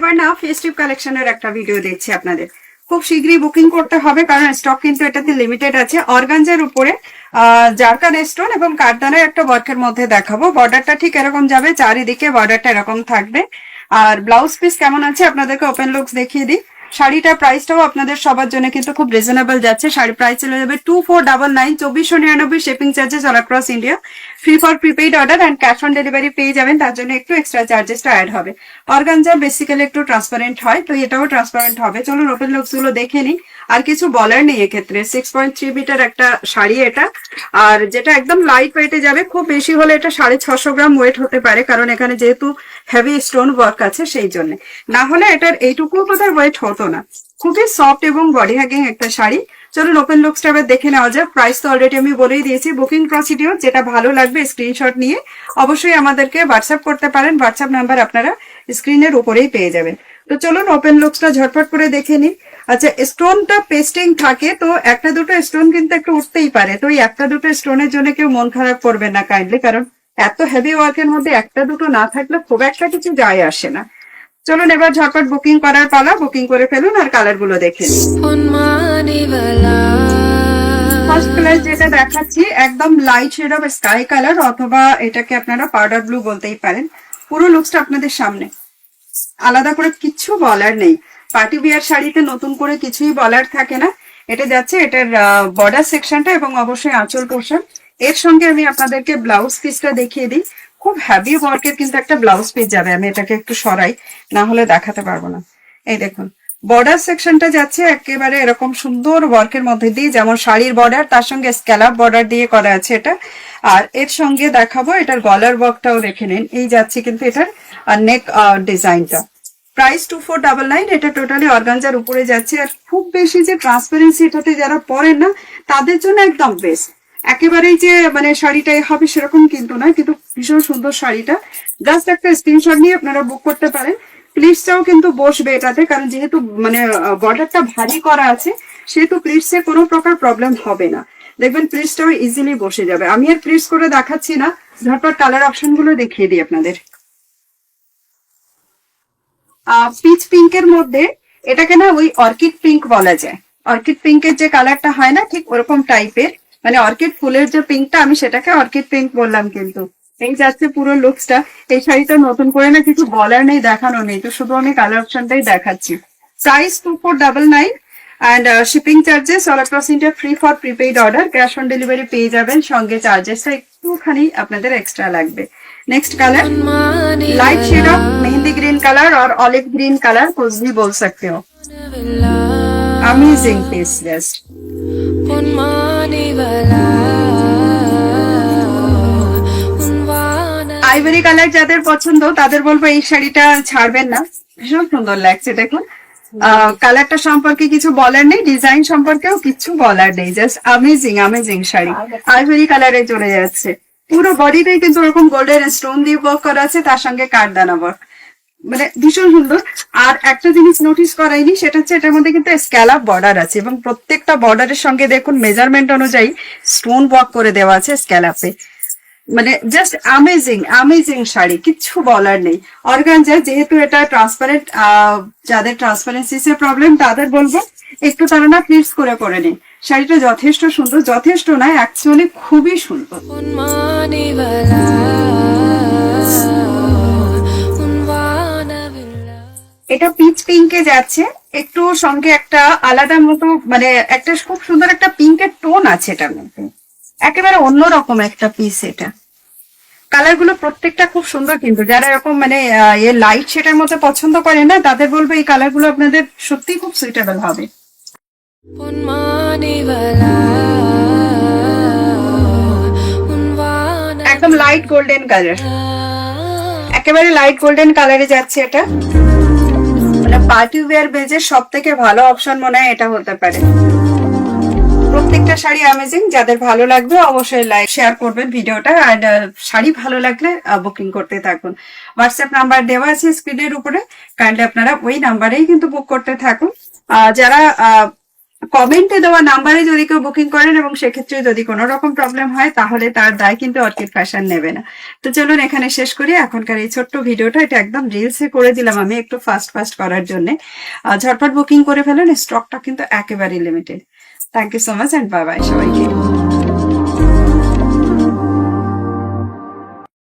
এবার না ফেস্টিভ কালেকশনের একটা ভিডিও দিচ্ছি আপনাদের। খুব শীঘ্রই বুকিং করতে হবে কারণ স্টক কিন্তু এটাতে লিমিটেড আছে। অর্গানজার উপরে জারকান স্টোন এবং কাঠদানের একটা ওয়ার্কের মধ্যে দেখাবো। বর্ডারটা ঠিক এরকম যাবে, চারিদিকে বর্ডারটা এরকম থাকবে। আর ব্লাউজ পিস কেমন আছে আপনাদেরকে ওপেন লুকস দেখিয়ে দিই। শাড়িটার প্রাইসটাও আপনাদের সবার জন্য কিন্তু খুব রিজনেবল যাচ্ছে। শাড়ি প্রাইস চলে যাবে 2499, 2499 shipping charges all across India. Free for prepaid order and cash on delivery পেয়ে যাবেন, তার জন্য একটু এক্সট্রা চার্জেসটা অ্যাড হবে। অর্গানজা বেসিক্যালি একটু ট্রান্সপারেন্ট হয়, তো এটাও ট্রান্সপারেন্ট হবে। চলুন ওপেন লুকস গুলো দেখে নিই। আর কিছু বলার নেই এক্ষেত্রে। 6.3 মিটার একটা শাড়ি এটা, আর যেটা একদম লাইট ওয়েটে যাবে। খুব বেশি হলে এটা 650 গ্রাম ওয়েট হতে পারে, কারণ এখানে যেহেতু হেভি স্টোন ওয়ার্ক আছে সেই জন্য। না হলে এটার এইটুকু বোধহয় ওয়েট হতো না। খুবই সফট এবং বডি হ্যাগিং একটা শাড়ি। চলুন ওপেন লুকসটা এবার দেখে নেওয়া যাক। প্রাইস তো অলরেডি আমি বলেই দিয়েছি। বুকিং প্রসিডিওর, যেটা ভালো লাগবে স্ক্রিনশট নিয়ে অবশ্যই আমাদেরকে হোয়াটসঅ্যাপ করতে পারেন। হোয়াটসঅ্যাপ নাম্বার আপনারা স্ক্রিনের উপরেই পেয়ে যাবেন। তো চলুন ওপেন লুকসটা ঝটপট করে দেখে নিই। আচ্ছা, স্টোনটা পেস্টিং থাকে, তো একটা দুটো স্টোন কিন্তু একটু উঠতেই পারে। তো এই একটা দুটো স্টোনের জন্য কেউ মন খারাপ করবেন না কাইন্ডলি, কারণ এত হেভি ওয়ার্কের মধ্যে একটা দুটো না থাকলে খুব একটা কিছু যায় আসে না। চলুন এবার ঝটপট বুকিং করার পালা। বুকিং করে ফেলুন আর কালার গুলো দেখে ফার্স্ট কালার যেটা দেখাচ্ছি একদম light shade of sky colour, অথবা এটাকে আপনারা পাউডার ব্লু বলতেই পারেন। পুরো লুকসটা আপনাদের সামনে, আলাদা করে কিছু বলার নেই। পার্টি বিয়ার শাড়িতে নতুন করে কিছুই বলার থাকে না। এটা যাচ্ছে এটার বর্ডার সেকশনটা এবং অবশ্যই আঁচল পোর্শন। এর সঙ্গে আমি আপনাদেরকে ব্লাউজ পিসটা দেখিয়ে দিই। খুব হ্যাভি ওয়ার্কের কিন্তু একটা ব্লাউজ পিস যাবে। আমি এটাকে একটু সরাই, না হলে দেখাতে পারবো না। এই দেখুন, বর্ডার সেকশনটা যাচ্ছে একেবারে এরকম সুন্দর ওয়ার্কের মধ্যে দিয়ে, যেমন শাড়ির বর্ডার তার সঙ্গে স্ক্যালাপ বর্ডার দিয়ে করা আছে এটা। আর এর সঙ্গে দেখাবো এটার গলার ওয়ার্কটাও দেখে নিন। এই যাচ্ছে কিন্তু এটার নেক ডিজাইনটা। প্রাইস 2499। এটা টোটালি অর্গানজার উপরে যাচ্ছে। আর খুব বেশি যে ট্রান্সপারেন্সি এটাতে যারা পরেন না তাদের জন্য একদম বেস্ট। একেবারেই যে মানে শাড়িটাই হবে সেরকম কিন্তু নয়, কিন্তু ভীষণ সুন্দর শাড়িটা। জাস্ট একটা স্ক্রিনশট নিয়ে আপনারা বুক করতে পারেন। প্লিটসটাও কিন্তু বসবে এটাতে, কারণ যেহেতু মানে বর্ডারটা ভারী করা আছে সেহেতু প্লিটসে কোনো প্রকার প্রবলেম হবে না। দেখবেন প্লিটসটাও ইজিলি বসে যাবে। আমি আর প্লিটস করে দেখাচ্ছি না, ঝটপট কালার অপশন গুলো দেখিয়ে দিই আপনাদের। পিচ পিঙ্কের মধ্যে এটাকে না ওই অর্কিড পিঙ্ক বলা যায়। অর্কিড পিঙ্কের যে কালারটা হয় না, ঠিক ওরকম টাইপের, মানে অর্কিড ফুলের যে পিঙ্কটা, আমি সেটাকে অর্কিড পিঙ্ক বললাম। কিন্তু এই যাচ্ছে পুরো লুকসটা। এই শাড়িটা নতুন করে না কিছু বলার নেই, দেখানো নেই, তো শুধু আমি কালার অপশনটাই দেখাচ্ছি। Price 2499 and shipping charges all across India free for prepaid order. Cash on delivery পেয়ে যাবেন, সঙ্গে চার্জেসটা একটুখানি আপনাদের এক্সট্রা লাগবে। Next colour light shade of mehndi green colour और ऑलिव ग्रीन कलर, कुछ भी बोल सकते हो। Amazing piece just. Ivory colour যাদের পছন্দ তাদের বলবো এই শাড়িটা ছাড়বেন না, ভীষণ সুন্দর লাগছে। দেখুন কালারটা সম্পর্কে কিছু বলার নেই, ডিজাইন সম্পর্কেও কিছু বলার নেই, just amazing amazing sari. Ivory কালারে চলে যাচ্ছে। পুরো বডিটাই কিন্তু ওরকম গোল্ডেন স্টোন দিয়ে ওয়ার্ক করা আছে, তার সঙ্গে কাঠদানা ওয়ার্ক, মানে ভীষণ সুন্দর। আর একটা জিনিস নোটিস করাইনি, সেটা হচ্ছে এটার মধ্যে কিন্তু স্ক্যালাপ বর্ডার আছে এবং প্রত্যেকটা বর্ডারের সঙ্গে দেখুন মেজারমেন্ট অনুযায়ী স্টোন ওয়ার্ক করে দেওয়া আছে স্ক্যালাপে। মানে জাস্ট অ্যামেজিং অ্যামেজিং শাড়ি, কিচ্ছু বলার নেই। অর্গানজা যেহেতু এটা ট্রান্সপারেন্ট, যাদের ট্রান্সপারেন্সিসের প্রবলেম তাদের বলবো একটু তারা না প্লিটস করে পরে নিন। শাড়িটা যথেষ্ট সুন্দর, যথেষ্ট নয় অ্যাকচুয়ালি খুবই সুন্দর। এটা পিচ পিঙ্কে যাচ্ছে, একটু সঙ্গে একটা আলাদা মতো, মানে একটা খুব সুন্দর একটা পিঙ্কের টোন আছে এটার মধ্যে, একেবারে অন্যরকম একটা পিস এটা। কালার গুলো প্রত্যেকটা খুব সুন্দর, কিন্তু যারা এরকম মানে লাইট শেডের মধ্যে পছন্দ করে না তাদের বলবো এই কালার গুলো আপনাদের সত্যি খুব সুইটেবল হবে। একদম লাইট গোল্ডেন কালার, একেবারে লাইট গোল্ডেন কালারে যাচ্ছে এটা। মানে পার্টি ওয়্যার বেজে সব থেকে ভালো অপশন মনে হয় এটা হতে পারে। প্রত্যেকটা শাড়ি অ্যামেজিং, যাদের ভালো লাগবে অবশ্যই লাইক শেয়ার করবেন ভিডিওটা। আর শাড়ি ভালো লাগলে বুকিং করতে থাকুন। হোয়াটসঅ্যাপ নাম্বার দেওয়া আছে স্ক্রিনের উপরে, কাইন্ডলি আপনারা ওই নাম্বারেই কিন্তু বুক করতে থাকুন। যারা কমেন্টে দেওয়া নাম্বারে যদি কেউ বুকিং করেন এবং সেক্ষেত্রে যদি কোনো রকম প্রবলেম হয় তাহলে তার দায় কিন্তু অর্কিড ফ্যাশন নেবে না। তো চলুন এখানে শেষ করি এখনকার এই ছোট্ট ভিডিওটা। এটা একদম রিলসে করে দিলাম আমি একটু ফাস্ট করার জন্য। ঝটপট বুকিং করে ফেলেন, স্টকটা কিন্তু একেবারে limited. Thank you so much and bye bye সবাইকে।